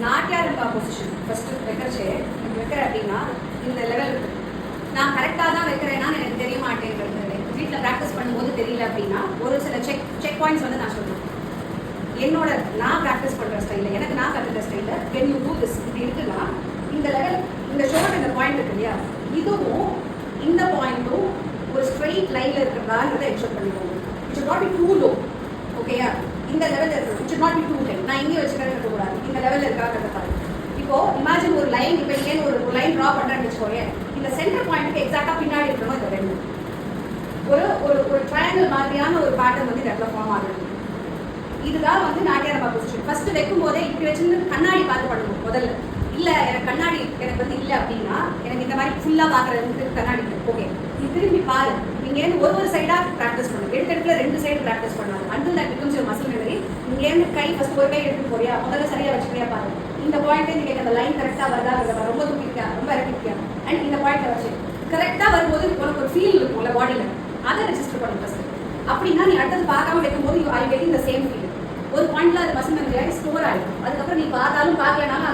நாட்டியாரம்பா position first வைக்கிறச்சே வைக்கிற அப்படின்னா இந்த லெவல் இருக்கு. நான் கரெக்டாக தான் வைக்கிறேன்னா எனக்கு தெரிய மாட்டேங்கிறது. வீட்டில் ப்ராக்டிஸ் பண்ணும்போது தெரியல அப்படின்னா ஒரு சில செக் பாயிண்ட்ஸ் வந்து நான் சொல்லுவேன். என்னோட நான் ப்ராக்டிஸ் பண்ணுற ஸ்டைலில் எனக்கு நான் கற்றுக்கிற ஸ்டைலில் வென் யூ டூ திஸ் இப்படி இருக்குன்னா இந்த லெவல் இந்த ஷோல்டர் இந்த பாயிண்ட் இருக்கு இல்லையா, இதுவும் இந்த பாயிண்ட்டும் ஒரு ஸ்ட்ரெயிட் லைனில் இருக்கிறதான்றதை என்ஷோர் பண்ணிக்கோங்க. It should not be too low. ஓகேயா, இந்த லெவலில் இருக்குது. It should not be too high. நான் இங்கே வச்சுக்கிறேன் இருக்கக்கூடாது, இந்த லெவலில் இருக்காங்கிறத பாருங்க. இப்போ இமேஜின் ஒரு லைன், இப்போ ஏன் ஒரு லைன் ட்ரா பண்ணுறேன்னு வச்சுக்கோங்க, இந்த சென்டர் பாயிண்ட்டுக்கு எக்ஸாக்டாக பின்னாடி இருக்கணும். இந்த ரெண்டு ஒரு ஒரு ஒரு ட்ரையாங்கிள் மாதிரியான ஒரு பேட்டர்ன் வந்து இந்த இடத்துல ஃபார்ம் ஆகுது. இதுதான் வந்து நாட்டியாரம்பா பொசிஷன். ஃபர்ஸ்ட் வைக்கும் போதே இப்படி வச்சுருந்து கண்ணாடி பார்த்து பண்ணணும் முதல்ல. இல்லை எனக்கு கண்ணாடி எனக்கு வந்து இல்லை அப்படின்னா எனக்கு இந்த மாதிரி ஃபுல்லாக பார்க்குறதுக்கு கண்ணாடி ஓகே. நீ திரும்பி பாரு, இங்கேருந்து ஒரு சைடாக ப்ராக்டிஸ் பண்ணணும். எடுத்துல ரெண்டு சைடு ப்ராக்டிஸ் பண்ணணும். Until that becomes your muscle memory. இங்கேருந்து கை ஃபர்ஸ்ட் ஒரு கை எடுத்துட்டு போறியா, முதல்ல சரியாக வச்சுக்கிறியா பாரு. இந்த பாயிண்ட்டே நீங்கள் அந்த லைன் கரெக்டாக வருதா, ரொம்ப தூக்கிருக்கியா, ரொம்ப இறக்கிருக்கியா, அண்ட் இந்த பாயிண்ட்டை வச்சு கரெக்டாக வரும்போது உனக்கு ஒரு ஃபீல் இருக்கும்ல பாடியில், அதை ரெஜிஸ்டர் பண்ணணும் ஃபர்ஸ்ட். அப்படின்னா நீ அடுத்தது பார்க்காம வைக்கும்போது you are getting the same feel. ஒரு பாயிண்ட்ல அது மசில் மெமரியாக ஸ்டோர் ஆகிடும். அதுக்கப்புறம் நீ பார்த்தாலும் பார்க்கலனாலும்